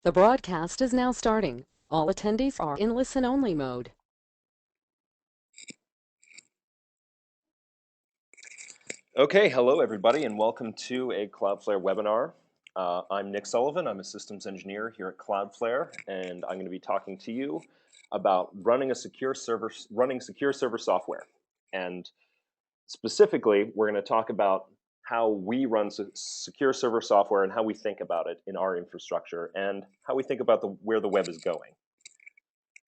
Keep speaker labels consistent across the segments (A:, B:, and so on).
A: The broadcast is now starting. All attendees are in listen-only mode.
B: Okay, hello everybody, and welcome to a Cloudflare webinar. I'm Nick Sullivan. I'm a systems engineer here at Cloudflare, and I'm going to be talking to you about running secure server software. And specifically, we're going to talk about how we run secure server software and how we think about it in our infrastructure, and how we think about where the web is going.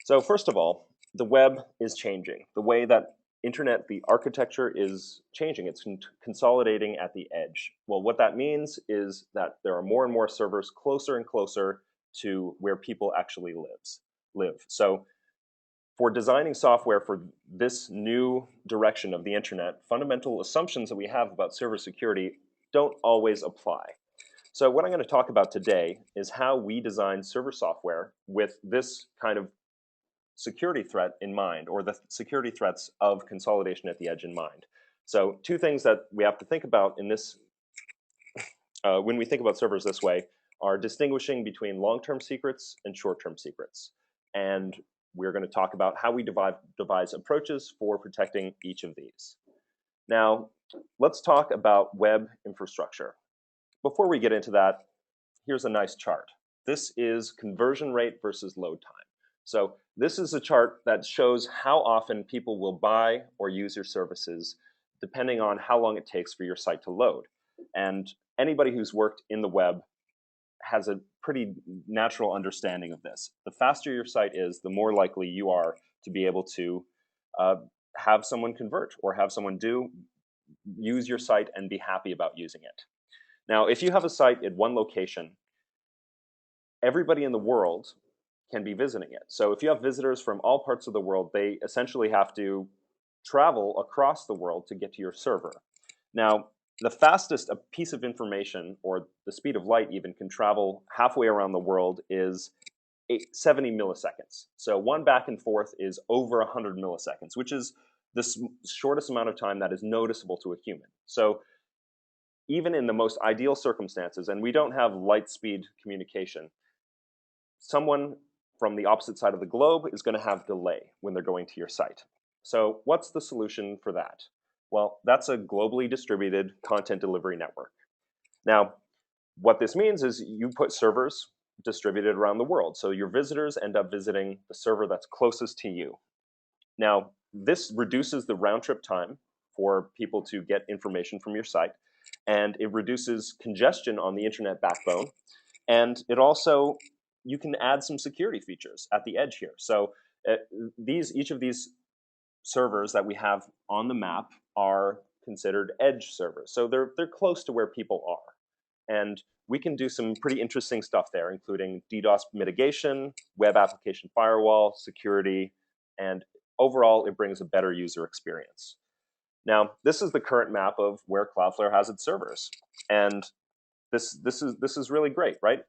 B: So first of all, the web is changing. The way that internet, the architecture is changing. It's consolidating at the edge. Well, what that means is that there are more and more servers closer and closer to where people actually live. So for designing software for this new direction of the internet, fundamental assumptions that we have about server security don't always apply. So what I'm going to talk about today is how we design server software with this kind of security threat in mind, or the security threats of consolidation at the edge in mind. So two things that we have to think about in this, when we think about servers this way, are distinguishing between long-term secrets and short-term secrets. And we're going to talk about how we devise approaches for protecting each of these. Now, let's talk about web infrastructure. Before we get into that, here's a nice chart. This is conversion rate versus load time. So this is a chart that shows how often people will buy or use your services depending on how long it takes for your site to load. And anybody who's worked in the web has a pretty natural understanding of this. The faster your site is, the more likely you are to be able to have someone convert or have someone use your site and be happy about using it. Now, if you have a site at one location, everybody in the world can be visiting it. So if you have visitors from all parts of the world, they essentially have to travel across the world to get to your server. Now, the fastest a piece of information, or the speed of light even, can travel halfway around the world is 70 milliseconds. So one back and forth is over 100 milliseconds, which is the shortest amount of time that is noticeable to a human. So even in the most ideal circumstances, and we don't have light speed communication, someone from the opposite side of the globe is going to have delay when they're going to your site. So what's the solution for that? Well, that's a globally distributed content delivery network. Now, what this means is you put servers distributed around the world. So your visitors end up visiting the server that's closest to you. Now, this reduces the round trip time for people to get information from your site, and it reduces congestion on the internet backbone. And it also, you can add some security features at the edge here. So each of these servers that we have on the map are considered edge servers. So they're close to where people are. And we can do some pretty interesting stuff there, including DDoS mitigation, web application firewall, security, and overall, it brings a better user experience. Now, this is the current map of where Cloudflare has its servers. And this is really great, right?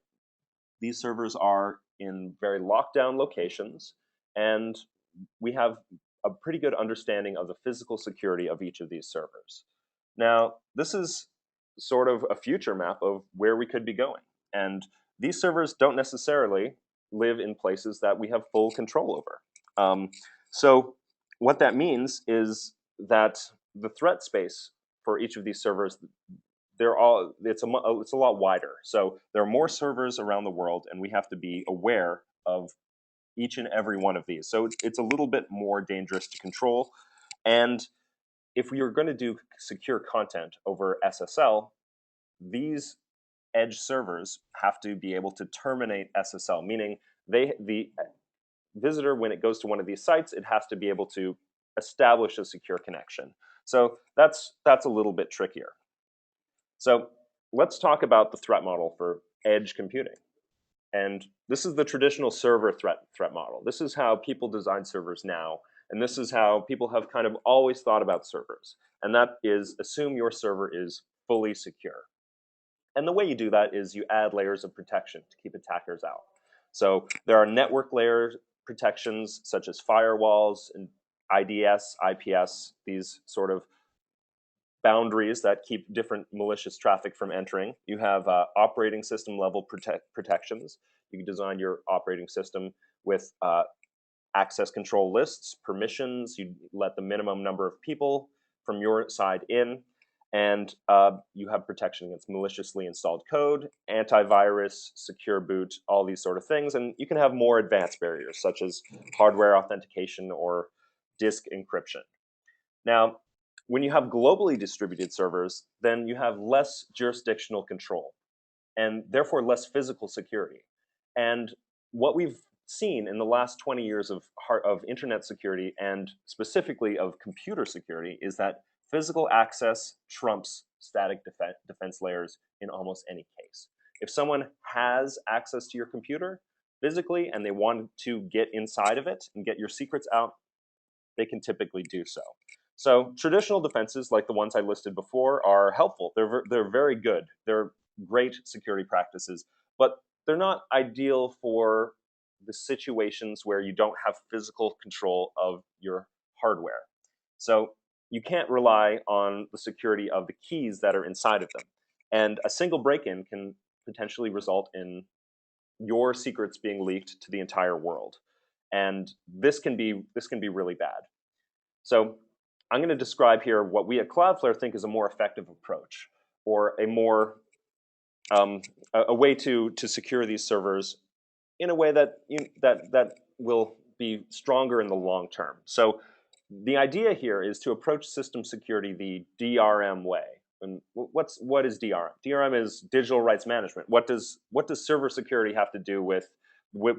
B: These servers are in very locked down locations, and we have a pretty good understanding of the physical security of each of these servers. Now, this is sort of a future map of where we could be going. And these servers don't necessarily live in places that we have full control over. So what that means is that the threat space for each of these servers, it's a lot wider. So there are more servers around the world, and we have to be aware of each and every one of these. So it's a little bit more dangerous to control. And if we are going to do secure content over SSL, these edge servers have to be able to terminate SSL, meaning the visitor, when it goes to one of these sites, it has to be able to establish a secure connection. So that's a little bit trickier. So let's talk about the threat model for edge computing. And this is the traditional server threat model. This is how people design servers now, and this is how people have kind of always thought about servers. And that is, assume your server is fully secure. And the way you do that is you add layers of protection to keep attackers out. So there are network layer protections such as firewalls and IDS, IPS, these sort of boundaries that keep different malicious traffic from entering. You have operating system level protections. You can design your operating system with access control lists, permissions. You let the minimum number of people from your side in, and you have protection against maliciously installed code, antivirus, secure boot, all these sort of things. And you can have more advanced barriers, such as hardware authentication or disk encryption. Now, when you have globally distributed servers, then you have less jurisdictional control and therefore less physical security. And what we've seen in the last 20 years of internet security and specifically of computer security is that physical access trumps static defense layers in almost any case. If someone has access to your computer physically and they want to get inside of it and get your secrets out, they can typically do so. So traditional defenses, like the ones I listed before, are helpful. They're very good. They're great security practices, but they're not ideal for the situations where you don't have physical control of your hardware. So you can't rely on the security of the keys that are inside of them. And a single break-in can potentially result in your secrets being leaked to the entire world. And this can be really bad. So I'm going to describe here what we at Cloudflare think is a more effective approach, or a more a way to secure these servers in a way that that will be stronger in the long term. So the idea here is to approach system security the DRM way. And what is DRM? DRM is digital rights management. What does server security have to do with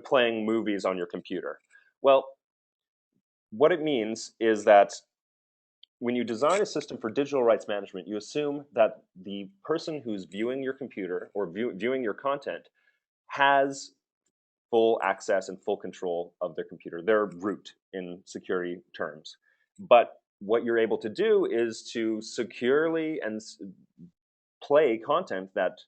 B: playing movies on your computer? Well, what it means is that when you design a system for digital rights management, you assume that the person who's viewing your computer or viewing your content has full access and full control of their computer, their root in security terms. But what you're able to do is to securely and play content that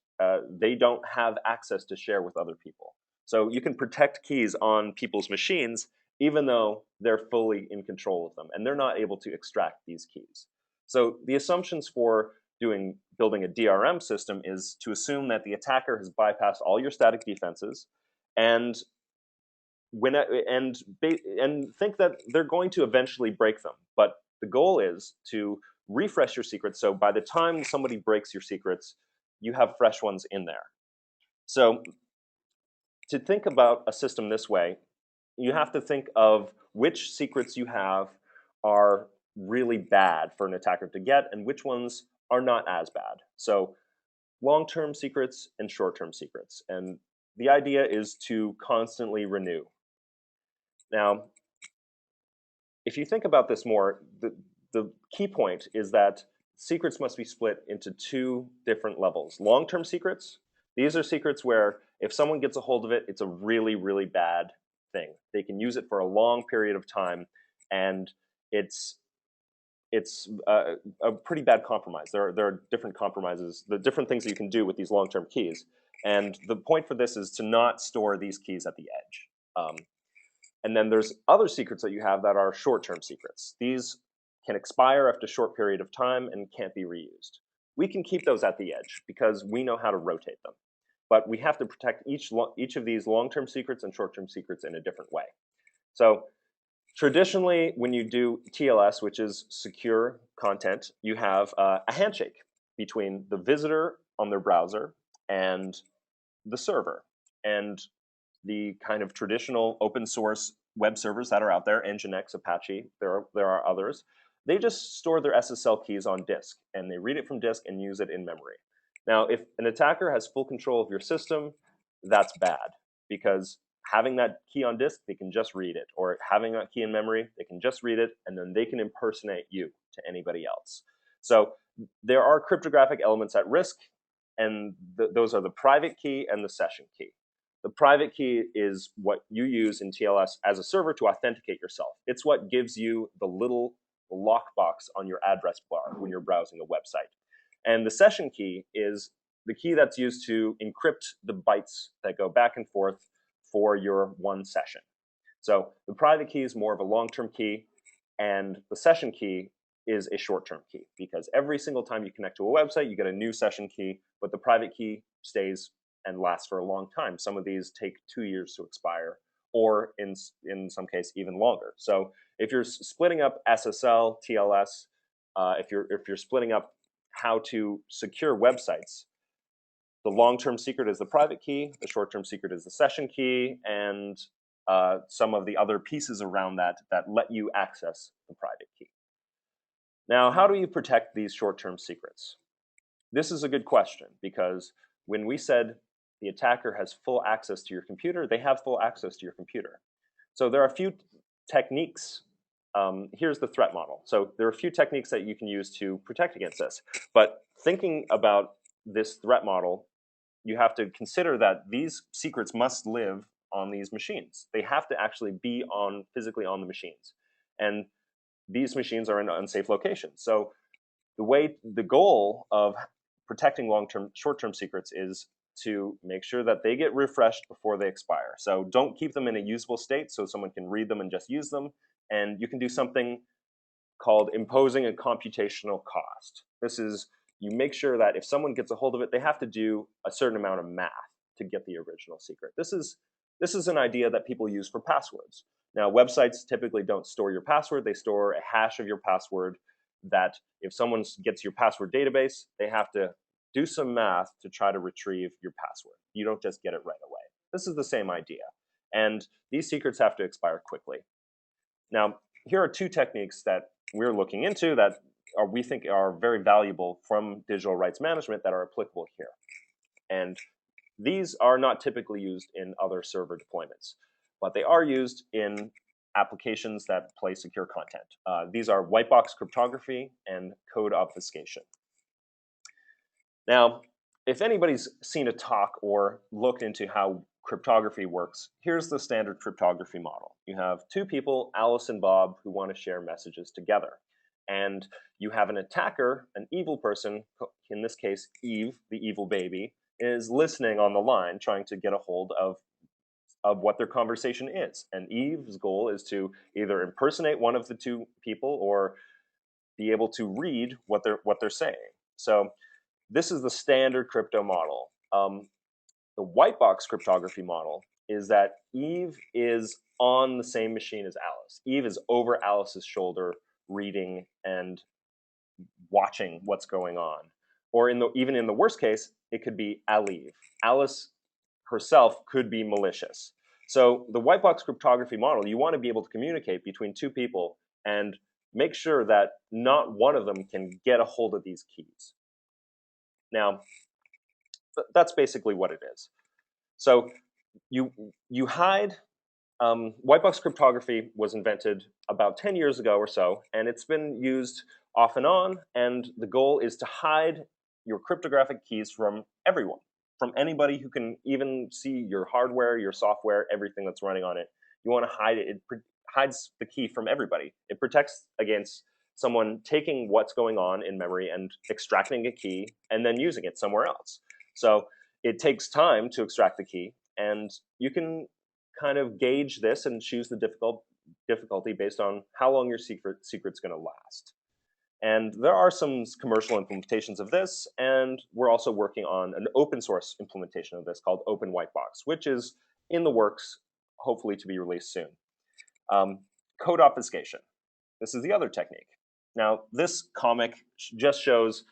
B: they don't have access to share with other people. So you can protect keys on people's machines even though they're fully in control of them and they're not able to extract these keys. So the assumptions for building a DRM system is to assume that the attacker has bypassed all your static defenses and think that they're going to eventually break them. But the goal is to refresh your secrets, so by the time somebody breaks your secrets, you have fresh ones in there. So to think about a system this way, you have to think of which secrets you have are really bad for an attacker to get and which ones are not as bad. So long-term secrets and short-term secrets. And the idea is to constantly renew. Now, if you think about this more, the key point is that secrets must be split into two different levels. Long-term secrets, these are secrets where if someone gets a hold of it, it's a really, really bad thing. They can use it for a long period of time, and it's a pretty bad compromise. There are different compromises, the different things that you can do with these long-term keys. And the point for this is to not store these keys at the edge. And then there's other secrets that you have that are short-term secrets. These can expire after a short period of time and can't be reused. We can keep those at the edge because we know how to rotate them. But we have to protect each of these long-term secrets and short-term secrets in a different way. So traditionally, when you do TLS, which is secure content, you have a handshake between the visitor on their browser and the server. And the kind of traditional open source web servers that are out there, Nginx, Apache, there are others, they just store their SSL keys on disk, and they read it from disk and use it in memory. Now, if an attacker has full control of your system, that's bad, because having that key on disk, they can just read it, or having that key in memory, they can just read it, and then they can impersonate you to anybody else. So there are cryptographic elements at risk, and those are the private key and the session key. The private key is what you use in TLS as a server to authenticate yourself. It's what gives you the little lockbox on your address bar when you're browsing a website. And the session key is the key that's used to encrypt the bytes that go back and forth for your one session. So the private key is more of a long-term key, and the session key is a short-term key, because every single time you connect to a website, you get a new session key, but the private key stays and last for a long time. Some of these take 2 years to expire, or in some case even longer. So if you're splitting up SSL, TLS, if you're splitting up how to secure websites, the long-term secret is the private key, the short-term secret is the session key, and some of the other pieces around that let you access the private key. Now, how do you protect these short-term secrets? This is a good question, because when we said the attacker has full access to your computer, they have full access to your computer. So there are a few techniques. Here's the threat model. So there are a few techniques that you can use to protect against this. But thinking about this threat model, you have to consider that these secrets must live on these machines. They have to actually be physically on the machines. And these machines are in unsafe locations. So the goal of protecting short-term secrets is to make sure that they get refreshed before they expire. So don't keep them in a usable state so someone can read them and just use them. And you can do something called imposing a computational cost. This is, you make sure that if someone gets a hold of it, they have to do a certain amount of math to get the original secret. This is an idea that people use for passwords. Now, websites typically don't store your password. They store a hash of your password that if someone gets your password database, they have to do some math to try to retrieve your password. You don't just get it right away. This is the same idea. And these secrets have to expire quickly. Now, here are two techniques that we're looking into that we think are very valuable from digital rights management that are applicable here. And these are not typically used in other server deployments, but they are used in applications that play secure content. These are white box cryptography and code obfuscation. Now, if anybody's seen a talk or looked into how cryptography works, here's the standard cryptography model. You have two people, Alice and Bob, who want to share messages together. And you have an attacker, an evil person, in this case, Eve, the evil baby, is listening on the line, trying to get a hold of what their conversation is. And Eve's goal is to either impersonate one of the two people or be able to read what they're saying. So this is the standard crypto model. The white box cryptography model is that Eve is on the same machine as Alice. Eve is over Alice's shoulder, reading and watching what's going on. Or even in the worst case, it could be Alive. Alice herself could be malicious. So the white box cryptography model, you want to be able to communicate between two people and make sure that not one of them can get a hold of these keys. Now, that's basically what it is. So you hide. White box cryptography was invented about 10 years ago or so, and it's been used off and on, and the goal is to hide your cryptographic keys from everyone, from anybody who can even see your hardware, your software, everything that's running on it. You want to hide it. It hides the key from everybody. It protects against someone taking what's going on in memory and extracting a key and then using it somewhere else. So it takes time to extract the key, and you can kind of gauge this and choose the difficulty based on how long your secret's going to last. And there are some commercial implementations of this, and we're also working on an open source implementation of this called Open White Box, which is in the works, hopefully to be released soon. Code obfuscation. This is the other technique. Now, this comic just shows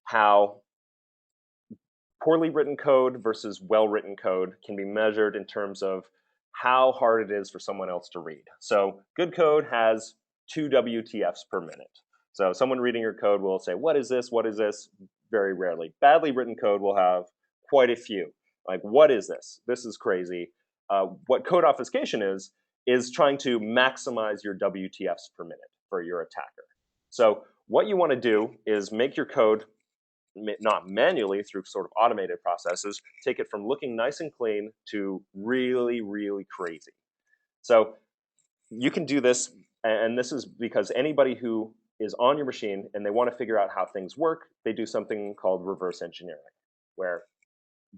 B: how poorly written code versus well-written code can be measured in terms of how hard it is for someone else to read. So good code has 2 WTFs per minute. So someone reading your code will say, what is this? What is this? Very rarely. Badly written code will have quite a few. Like, what is this? This is crazy. What code obfuscation is trying to maximize your WTFs per minute for your attacker. So what you want to do is make your code, not manually through sort of automated processes, take it from looking nice and clean to really, really crazy. So you can do this, and this is because anybody who is on your machine and they want to figure out how things work, they do something called reverse engineering, where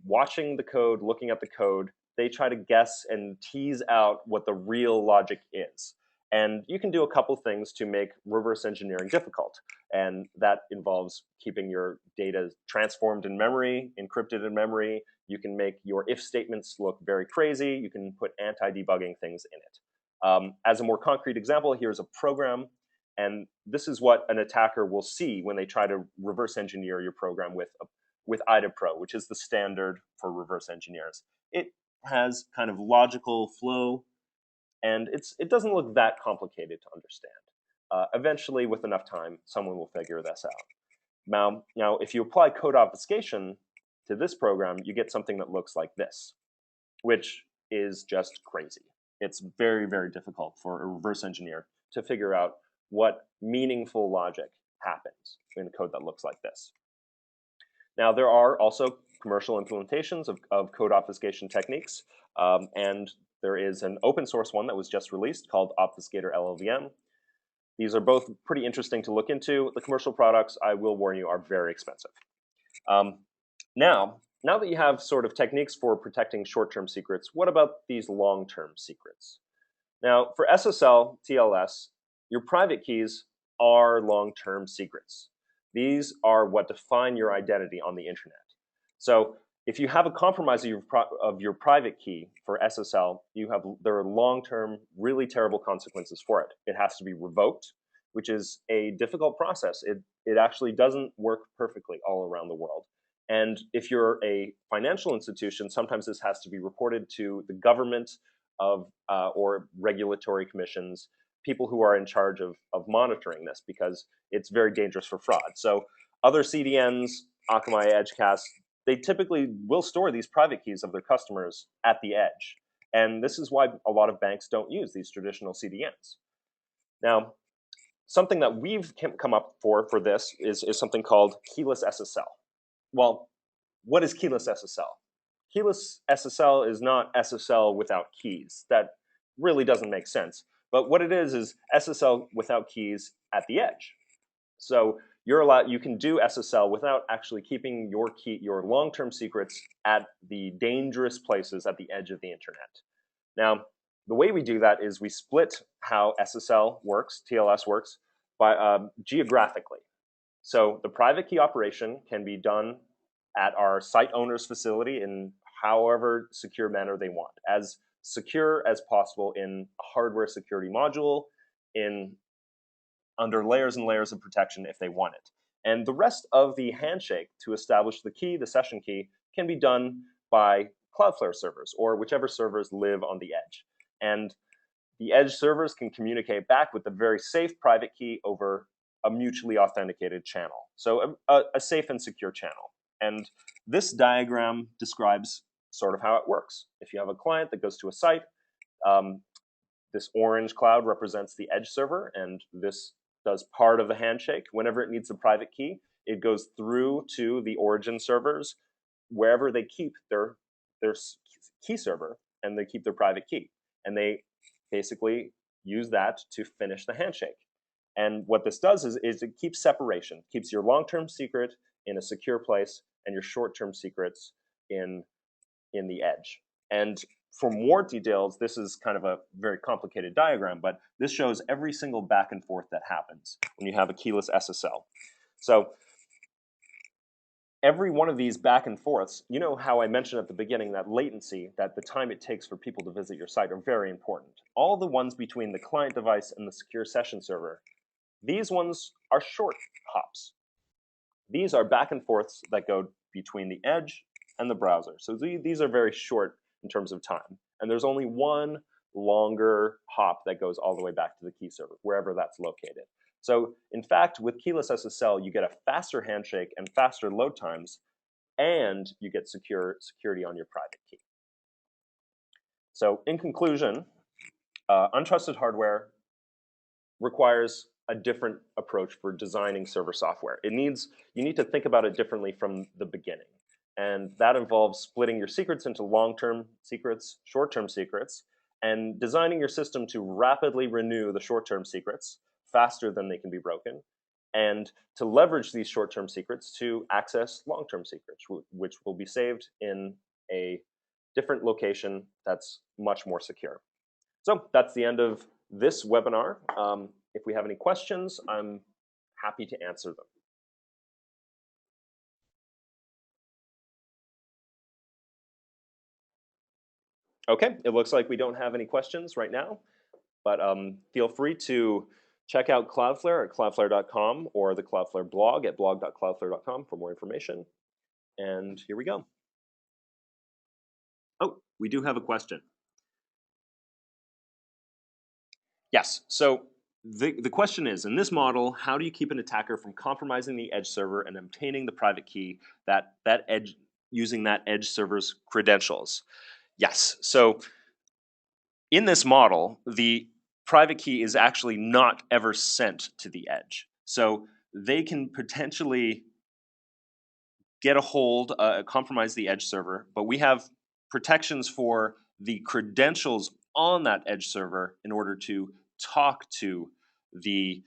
B: watching the code, looking at the code, they try to guess and tease out what the real logic is. And you can do a couple things to make reverse engineering difficult. And that involves keeping your data transformed in memory, encrypted in memory. You can make your if statements look very crazy. You can put anti-debugging things in it. As a more concrete example, here's a program. And this is what an attacker will see when they try to reverse engineer your program with IDA Pro, which is the standard for reverse engineers. It has kind of logical flow, and it doesn't look that complicated to understand. Eventually, with enough time, someone will figure this out. Now, if you apply code obfuscation to this program, you get something that looks like this, which is just crazy. It's very, very difficult for a reverse engineer to figure out what meaningful logic happens in code that looks like this. Now, there are also commercial implementations of code obfuscation techniques, and there is an open source one that was just released called Obfuscator LLVM. These are both pretty interesting to look into. The commercial products, I will warn you, are very expensive. Now that you have sort of techniques for protecting short-term secrets, what about these long-term secrets? Now, for SSL TLS, your private keys are long-term secrets. These are what define your identity on the internet. So if you have a compromise of your private key for SSL, there are long-term, really terrible consequences for it. It has to be revoked, which is a difficult process. It actually doesn't work perfectly all around the world. And if you're a financial institution, sometimes this has to be reported to the government or regulatory commissions, people who are in charge of monitoring this, because it's very dangerous for fraud. So other CDNs, Akamai, Edgecast, they typically will store these private keys of their customers at the edge. And this is why a lot of banks don't use these traditional CDNs. Now, something that we've come up for this is something called keyless SSL. Well, what is keyless SSL? Keyless SSL is not SSL without keys. That really doesn't make sense. But what it is SSL without keys at the edge. So you can do SSL without actually keeping your long-term secrets at the dangerous places at the edge of the internet. Now, the way we do that is we split how SSL works, TLS works, by geographically. So the private key operation can be done at our site owner's facility in however secure manner they want, as secure as possible in a hardware security module, under layers and layers of protection if they want it. And the rest of the handshake to establish the key, the session key, can be done by CloudFlare servers or whichever servers live on the edge. And the edge servers can communicate back with a very safe private key over a mutually authenticated channel. So a safe and secure channel. And this diagram describes sort of how it works. If you have a client that goes to a site, this orange cloud represents the edge server, and this does part of the handshake. Whenever it needs a private key, it goes through to the origin servers, wherever they keep their key server, and they keep their private key. And they basically use that to finish the handshake. And what this does is it keeps separation, keeps your long-term secret in a secure place and your short-term secrets in the edge. And for more details, this is kind of a very complicated diagram, but this shows every single back and forth that happens when you have a keyless SSL. So every one of these back and forths, you know how I mentioned at the beginning that latency, that the time it takes for people to visit your site, are very important. All the ones between the client device and the secure session server, these ones are short hops. These are back and forths that go between the edge and the browser. So these are very short in terms of time. And there's only one longer hop that goes all the way back to the key server, wherever that's located. So in fact, with keyless SSL, you get a faster handshake and faster load times, and you get security on your private key. So in conclusion, untrusted hardware requires a different approach for designing server software. You need to think about it differently from the beginning. And that involves splitting your secrets into long-term secrets, short-term secrets, and designing your system to rapidly renew the short-term secrets faster than they can be broken, and to leverage these short-term secrets to access long-term secrets, which will be saved in a different location that's much more secure. So that's the end of this webinar. If we have any questions, I'm happy to answer them. Okay, it looks like we don't have any questions right now, but feel free to check out Cloudflare at cloudflare.com or the Cloudflare blog at blog.cloudflare.com for more information. And here we go. Oh, we do have a question. Yes, so the question is, in this model, how do you keep an attacker from compromising the edge server and obtaining the private key that edge using that edge server's credentials? Yes, so in this model, the private key is actually not ever sent to the edge. So they can potentially get a hold, compromise the edge server, but we have protections for the credentials on that edge server in order to talk to the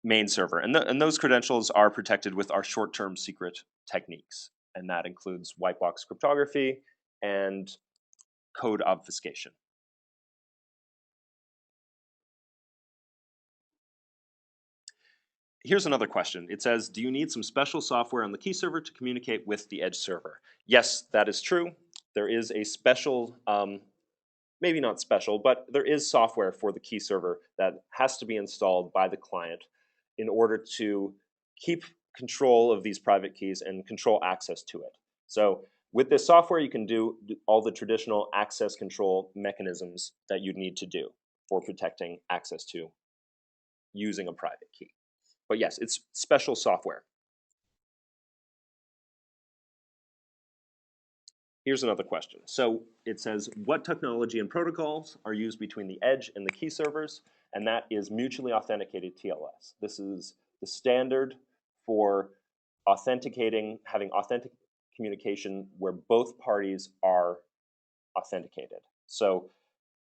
B: main server. And those credentials are protected with our short-term secret techniques. And that includes white box cryptography and code obfuscation. Here's another question. It says, do you need some special software on the key server to communicate with the edge server? Yes, that is true. There is a special, maybe not special, but there is software for the key server that has to be installed by the client in order to keep control of these private keys and control access to it. So with this software, you can do all the traditional access control mechanisms that you'd need to do for protecting access to using a private key. But yes, it's special software. Here's another question. So it says, what technology and protocols are used between the edge and the key servers? And that is mutually authenticated TLS. This is the standard for authenticating, having authentic communication where both parties are authenticated. So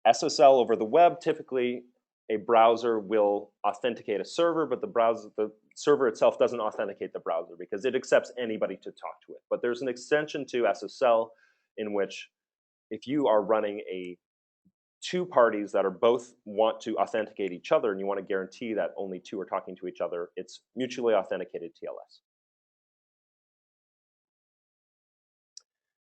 B: SSL over the web, typically a browser will authenticate a server, but the server itself doesn't authenticate the browser because it accepts anybody to talk to it. But there's an extension to SSL in which if you are running two parties that are both want to authenticate each other and you want to guarantee that only two are talking to each other, it's mutually authenticated TLS.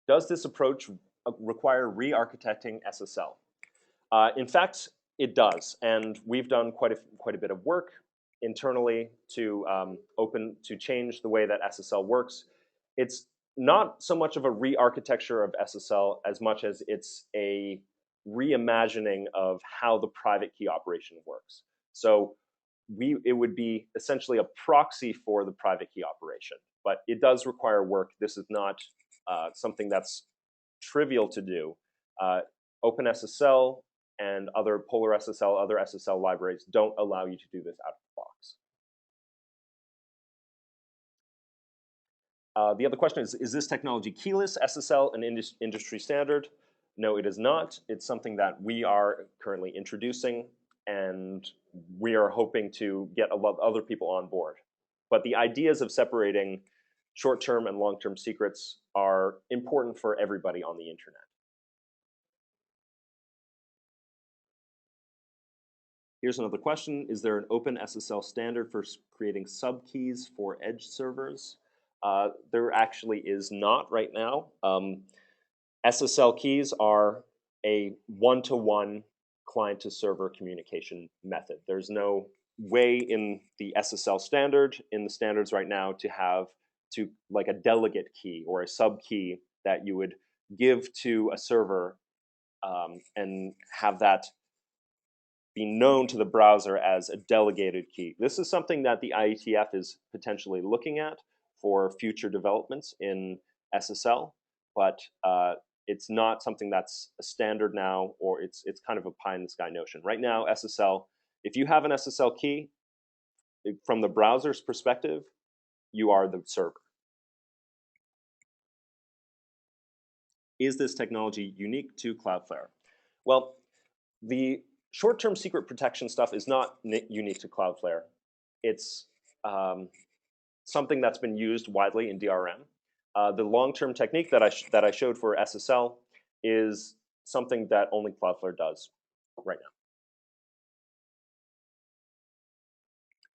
B: Does this approach require re-architecting SSL? In fact, it does, and we've done quite a bit of work internally to change the way that SSL works. It's not so much of a re-architecture of SSL as much as it's a reimagining of how the private key operation works. So it would be essentially a proxy for the private key operation, but it does require work. This is not something that's trivial to do. OpenSSL and other Polar SSL, other SSL libraries don't allow you to do this out of the box. The other question is this technology keyless SSL an industry standard? No, it is not. It's something that we are currently introducing, and we are hoping to get a lot of other people on board. But the ideas of separating short-term and long-term secrets are important for everybody on the internet. Here's another question. Is there an open SSL standard for creating subkeys for edge servers? There actually is not right now. SSL keys are a one-to-one client-to-server communication method. There's no way in the SSL standard, in the standards right now, to have like a delegate key or a sub-key that you would give to a server and have that be known to the browser as a delegated key. This is something that the IETF is potentially looking at for future developments in SSL, but it's not something that's a standard now, or it's kind of a pie in the sky notion. Right now, SSL, if you have an SSL key, from the browser's perspective, you are the server. Is this technology unique to Cloudflare? Well, the short-term secret protection stuff is not unique to Cloudflare. It's something that's been used widely in DRM. The long-term technique that I showed for SSL is something that only Cloudflare does right now.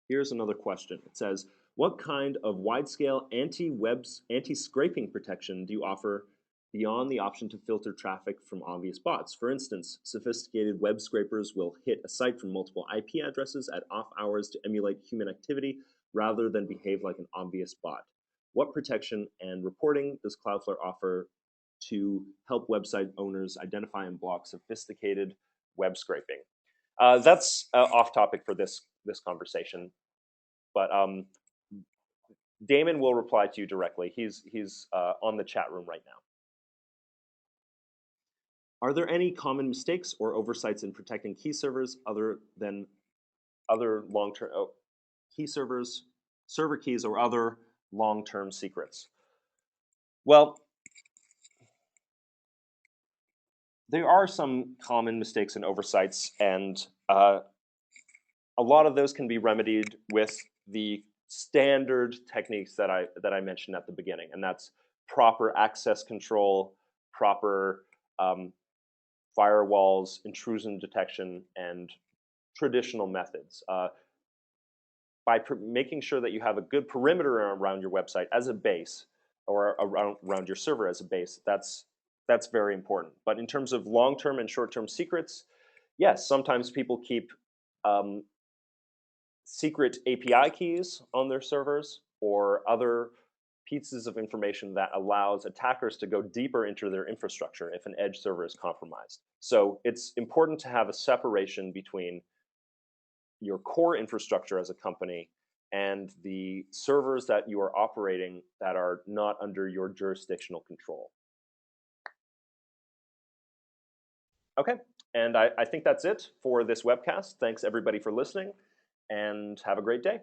B: Here's another question. It says, what kind of wide-scale anti-scraping protection do you offer beyond the option to filter traffic from obvious bots? For instance, sophisticated web scrapers will hit a site from multiple IP addresses at off hours to emulate human activity rather than behave like an obvious bot. What protection and reporting does Cloudflare offer to help website owners identify and block sophisticated web scraping? That's off topic for this conversation, but Damon will reply to you directly. He's on the chat room right now. Are there any common mistakes or oversights in protecting key servers other than other long-term key servers, server keys, or other long-term secrets? Well, there are some common mistakes and oversights, and a lot of those can be remedied with the standard techniques that I mentioned at the beginning, and that's proper access control, proper firewalls, intrusion detection, and traditional methods. By making sure that you have a good perimeter around your website as a base, or around your server as a base, that's very important. But in terms of long-term and short-term secrets, yes, sometimes people keep secret API keys on their servers or other pieces of information that allows attackers to go deeper into their infrastructure if an edge server is compromised. So it's important to have a separation between your core infrastructure as a company and the servers that you are operating that are not under your jurisdictional control. Okay, and I think that's it for this webcast. Thanks everybody for listening, and have a great day.